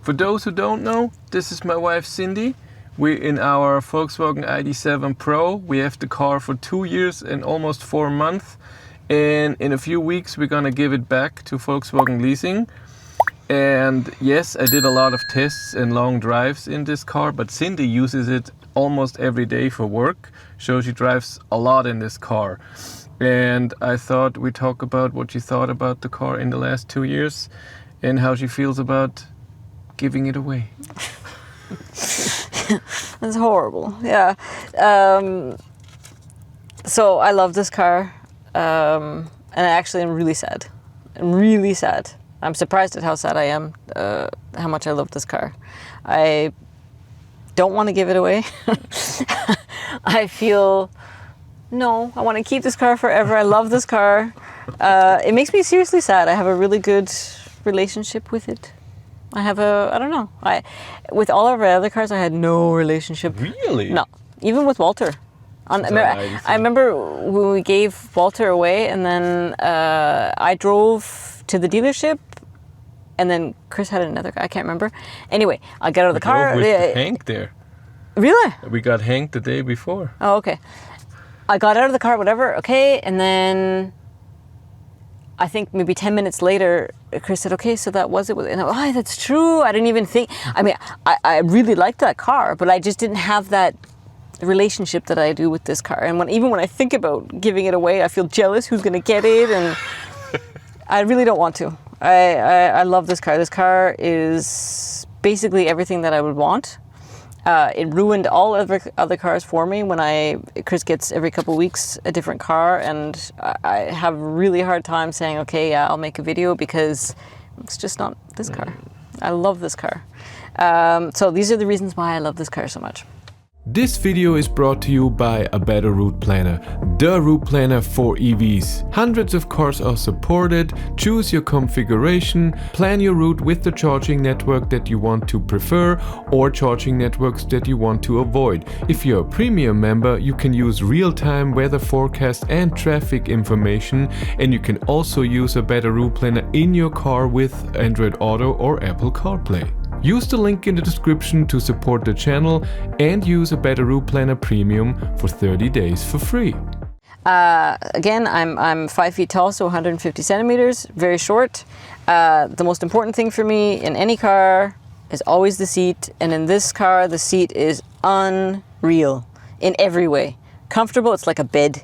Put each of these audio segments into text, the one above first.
For those who don't know, this is my wife Cindy. We're in our Volkswagen ID.7 Pro. We have the car for 2 years and almost 4 months. And in a few weeks, we're gonna give it back to Volkswagen Leasing. And yes, I did a lot of tests and long drives in this car, but Cindy uses it almost every day for work. So she drives a lot in this car. And I thought we'd talk about what she thought about the car in the last 2 years and how she feels about giving it away. That's horrible. Yeah. So I love this car. And I actually am really sad. I'm really sad. I'm surprised at how sad I am, how much I love this car. I don't want to give it away. I feel, no, I want to keep this car forever. I love this car. It makes me seriously sad. I have a really good relationship with it. I have I don't know. With all of our other cars, I had no relationship. Really? No, even with Walter. I remember when we gave Walter away, and then I drove to the dealership, and then Chris had another car. I can't remember. Anyway, I got out of the car. With Hank there. Really? We got Hank the day before. Oh, okay. I got out of the car, whatever. Okay, and then I think maybe 10 minutes later, Chris said, "Okay, so that was it." And I, that's true. I didn't even think. I mean, I really liked that car, but I just didn't have that relationship that I do with this car. And even when I think about giving it away, I feel jealous who's going to get it, and I really don't want to. I love this car. This car is basically everything that I would want. It ruined all other cars for me when Chris gets every couple of weeks a different car, and I have a really hard time saying, okay, yeah, I'll make a video, because it's just not this car. I love this car. So these are the reasons why I love this car so much. This video is brought to you by A Better Route Planner, the route planner for EVs. Hundreds of cars are supported. Choose your configuration, plan your route with the charging network that you want to prefer or charging networks that you want to avoid. If you're a premium member, you can use real-time weather forecast and traffic information, and you can also use A Better Route Planner in your car with Android Auto or Apple CarPlay. Use the link in the description to support the channel and use A Better Route Planner Premium for 30 days for free. Again, I'm 5 feet tall, so 150 centimeters, very short. The most important thing for me in any car is always the seat. And in this car, the seat is unreal in every way. Comfortable, it's like a bed.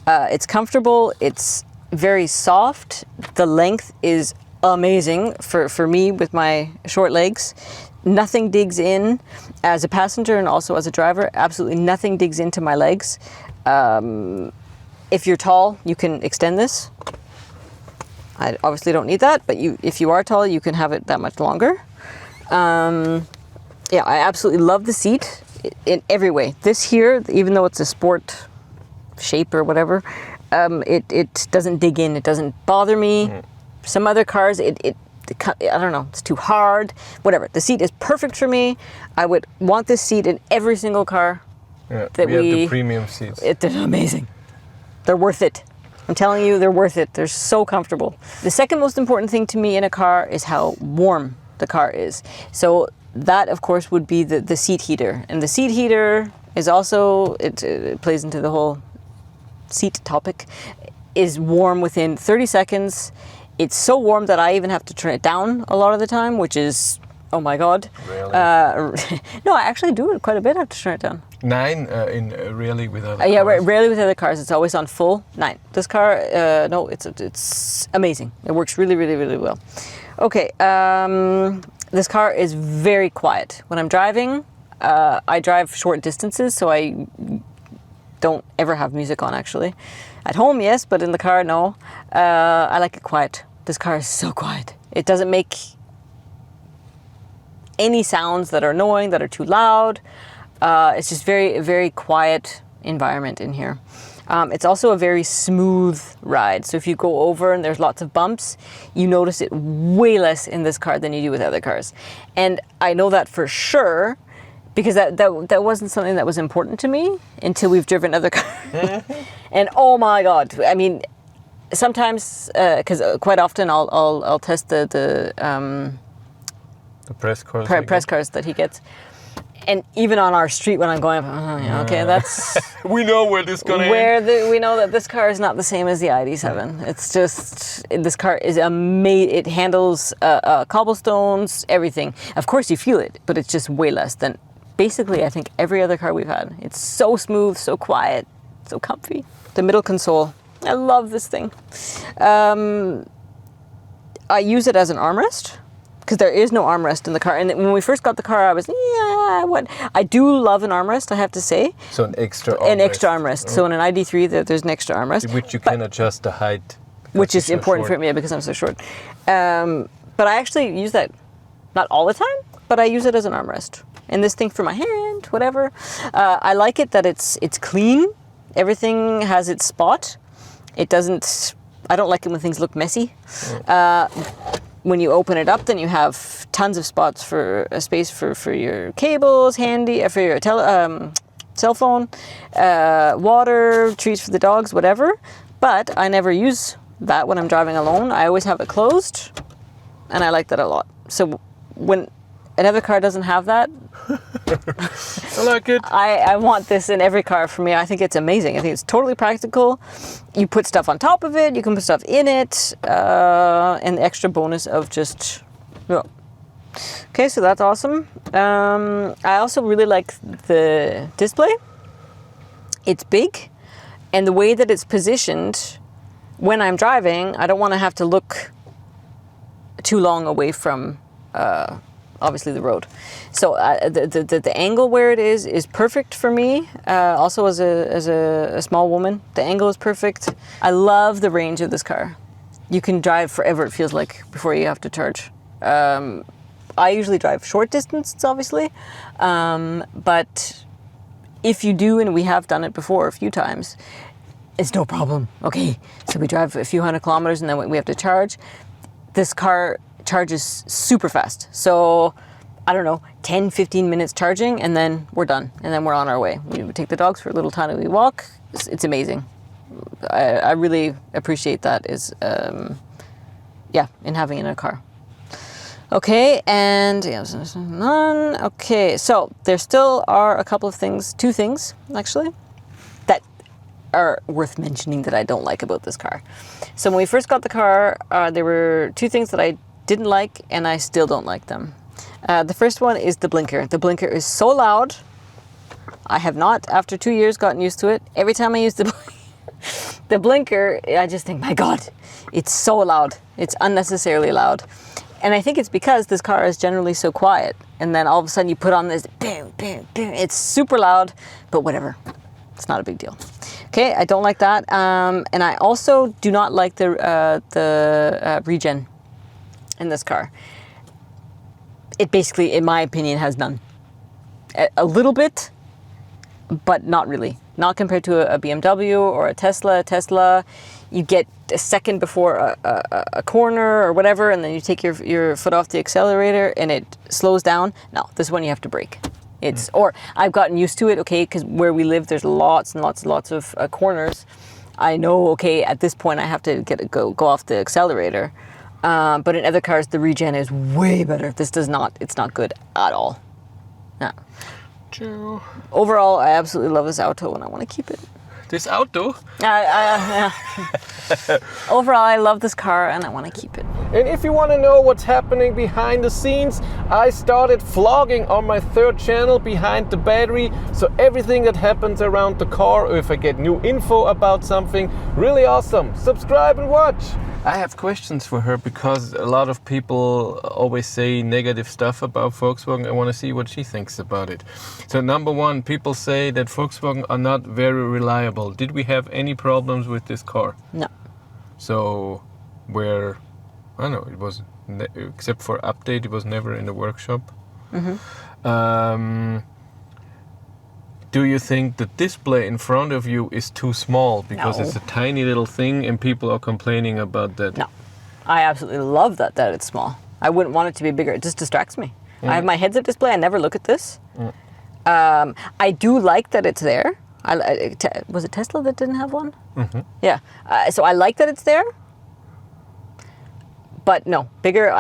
It's comfortable, it's very soft. The length is amazing for me with my short legs. Nothing digs in as a passenger and also as a driver. Absolutely nothing digs into my legs. If you're tall, you can extend this. I obviously don't need that, but if you are tall, you can have it that much longer. Yeah, I absolutely love the seat in every way. This here, even though it's a sport shape or whatever, it doesn't dig in. It doesn't bother me. Some other cars, I don't know, it's too hard, whatever. The seat is perfect for me. I would want this seat in every single car that we have the premium seats. They're amazing. They're worth it. I'm telling you, they're worth it. They're so comfortable. The second most important thing to me in a car is how warm the car is. So that, of course, would be the seat heater. And the seat heater is also, it plays into the whole seat topic, is warm within 30 seconds. It's so warm that I even have to turn it down a lot of the time, which is, oh my God. Really? No, I actually do it quite a bit. I have to turn it down. 9 rarely with other cars. Yeah, rarely with other cars. It's always on full 9. This car, no, it's amazing. It works really, really, really well. Okay, this car is very quiet. When I'm driving, I drive short distances, so I don't ever have music on, actually. At home, yes, but in the car, no. I like it quiet. This car is so quiet. It doesn't make any sounds that are annoying, that are too loud. It's just very, very quiet environment in here. It's also a very smooth ride. So if you go over and there's lots of bumps, you notice it way less in this car than you do with other cars. And I know that for sure, because that wasn't something that was important to me until we've driven other cars. And oh my God, I mean, sometimes, because quite often I'll test the The press cars. press cars that he gets. And even on our street when I'm going up, okay, that's... we know where this is going to end. We know that this car is not the same as the ID.7. It's just, this car is amazing. It handles cobblestones, everything. Of course you feel it, but it's just way less than basically I think every other car we've had. It's so smooth, so quiet, so comfy. The middle console, I love this thing. I use it as an armrest, because there is no armrest in the car. And when we first got the car, I was, what? I do love an armrest, I have to say. So an extra armrest. An extra armrest. Oh. So in an ID.3, there's an extra armrest. Which you can adjust the height. Which is important for me because I'm so short. But I actually use that, not all the time, but I use it as an armrest. And this thing for my hand, whatever. I like it that it's clean. Everything has its spot. It doesn't, I don't like it when things look messy. When you open it up, then you have tons of spots for space for your cables, handy, for your cell phone, water, treats for the dogs, whatever. But I never use that when I'm driving alone. I always have it closed, and I like that a lot. So when another car doesn't have that, I like it. I want this in every car for me. I think it's amazing. I think it's totally practical. You put stuff on top of it, you can put stuff in it, and the extra bonus of just, yeah. Okay, so that's awesome. I also really like the display. It's big, and the way that it's positioned when I'm driving, I don't want to have to look too long away from obviously the road. So the angle where it is perfect for me. Also as a small woman, the angle is perfect. I love the range of this car. You can drive forever, it feels like, before you have to charge. I usually drive short distance, obviously, but if you do, and we have done it before a few times, it's no problem. Okay, so we drive a few hundred kilometers and then we have to charge. This car charges super fast. So, I don't know, 10, 15 minutes charging, and then we're done. And then we're on our way. We take the dogs for a little tiny walk. It's amazing. I really appreciate that in having it in a car. Okay, and none. Okay, so there still are a couple of things, two things actually, that are worth mentioning that I don't like about this car. So when we first got the car, there were two things that I didn't like, and I still don't like them. The first one is the blinker. The blinker is so loud. I have not, after 2 years, gotten used to it. Every time I use the blinker, I just think, my God, it's so loud. It's unnecessarily loud. And I think it's because this car is generally so quiet. And then all of a sudden you put on this, boom, boom, boom. It's super loud, but whatever. It's not a big deal. Okay, I don't like that. And I also do not like the regen in this car. It basically, in my opinion, has none. A little bit, but not really. Not compared to a BMW or a Tesla. Tesla, you get a second before a corner or whatever, and then you take your foot off the accelerator and it slows down. No, this one you have to brake. Or I've gotten used to it, okay, because where we live, there's lots and lots and lots of corners. I know, okay, at this point I have to go off the accelerator. But in other cars, the regen is way better. This does not. It's not good at all. No. True. Overall, I absolutely love this Auto, and I want to keep it. This Auto? Overall, I love this car, and I want to keep it. And if you want to know what's happening behind the scenes, I started vlogging on my third channel, Behind the Battery. So everything that happens around the car, or if I get new info about something, really awesome. Subscribe and watch. I have questions for her because a lot of people always say negative stuff about Volkswagen. I want to see what she thinks about it. So number one, people say that Volkswagen are not very reliable. Did we have any problems with this car? No. So I don't know, it was, except for update, it was never in the workshop. Mm-hmm. Do you think the display in front of you is too small because it's a tiny little thing and people are complaining about that? No, I absolutely love that it's small. I wouldn't want it to be bigger. It just distracts me. I have my heads-up display. I never look at this. I do like that it's there. Was it Tesla that didn't have one? Mm-hmm. Yeah. So I like that it's there. But no, bigger.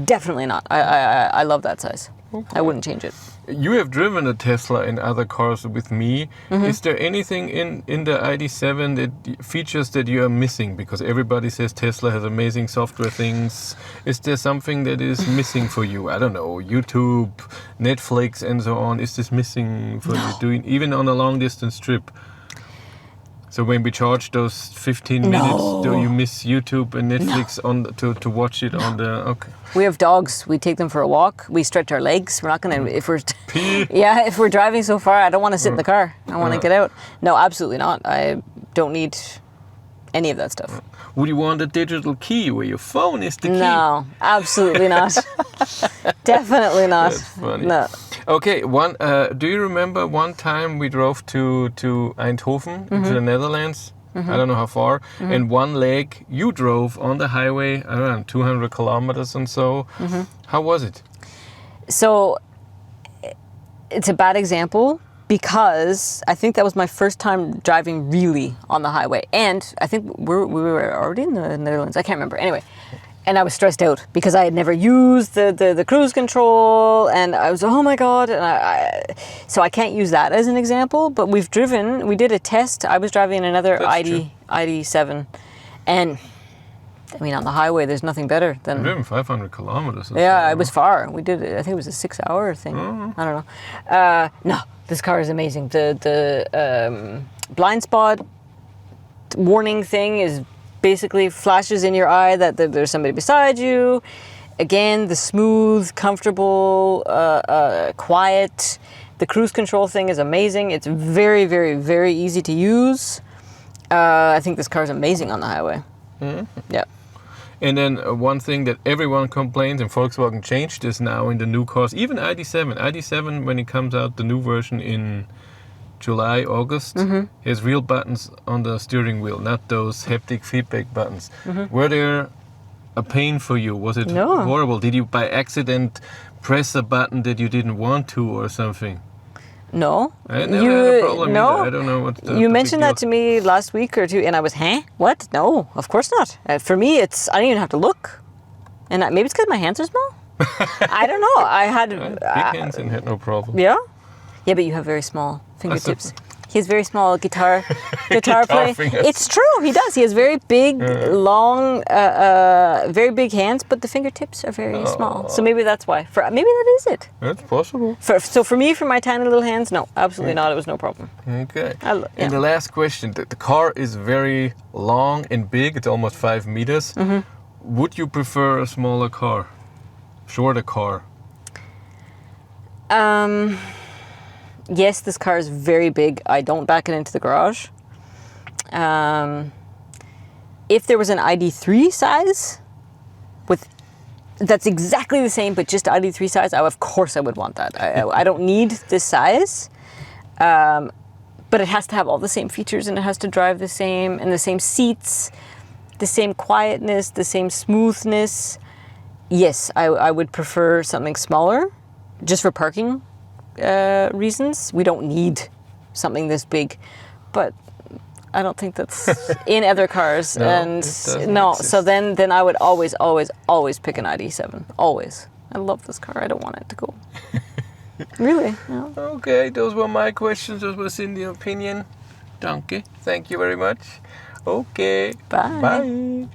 Definitely not. I love that size. Okay. I wouldn't change it. You have driven a Tesla in other cars with me. Is there anything in the ID.7 that features that you are missing? Because everybody says Tesla has amazing software things. Is there something that is missing for you? I don't know, YouTube, Netflix, and so on. Is this missing for you doing even on a long distance trip? So when we charge those 15 minutes, do you miss YouTube and Netflix to watch it on the? Okay. We have dogs. We take them for a walk. We stretch our legs. We're not gonna if we're driving so far. I don't want to sit in the car. I want to get out. No, absolutely not. I don't need any of that stuff. Would you want a digital key where your phone is the key? No, absolutely not. Definitely not. That's funny. No. Okay, do you remember one time we drove to Eindhoven, to the Netherlands? I don't know how far. And one leg you drove on the highway around 200 kilometers and so. How was it? So it's a bad example because I think that was my first time driving really on the highway. And I think we were already in the Netherlands. I can't remember. Anyway. And I was stressed out because I had never used the cruise control, and I was, oh my God. And so I can't use that as an example, but we did a test. I was driving another ID.7, and I mean, on the highway, there's nothing better than... You've driven 500 kilometers. Yeah, it was far. We did it, I think it was a 6-hour thing. I don't know. No, this car is amazing. The blind spot warning thing is basically flashes in your eye that there's somebody beside you. Again, the smooth, comfortable, quiet. The cruise control thing is amazing. It's very, very, very easy to use. I think this car is amazing on the highway. Yeah. And then one thing that everyone complains, and Volkswagen changed this now in the new cars, even ID.7. ID.7, when it comes out, the new version in July, August, has real buttons on the steering wheel, not those haptic feedback buttons. Were there a pain for you? Was it horrible? Did you by accident press a button that you didn't want to or something? No. I never had a problem either. I don't know what you mentioned that to me last week or two, and I was, what? No, of course not. For me, I don't even have to look. And maybe it's because my hands are small? I don't know. I had... big hands and had no problem. Yeah? Yeah, but you have very small fingertips. He has very small guitar play. Fingers. It's true, he does. He has very big, long, very big hands, but the fingertips are very small. So maybe that's why. Maybe that is it. That's possible. So for me, for my tiny little hands, no, absolutely not. It was no problem. Okay. And the last question. The car is very long and big. It's almost 5 meters. Would you prefer a smaller car? Shorter car? Yes, this car is very big. I don't back it into the garage. If there was an ID.3 size, that's exactly the same, but just ID.3 size, of course I would want that. I don't need this size, but it has to have all the same features, and it has to drive the same, and the same seats, the same quietness, the same smoothness. Yes, I would prefer something smaller, just for parking reasons. We don't need something this big, but I don't think that's in other cars. So then I would always pick an ID.7. Always. I love this car. I don't want it to go. Really? No. Okay, those were my questions. Those was in the opinion. Danke. Thank you very much. Okay. Bye. Bye.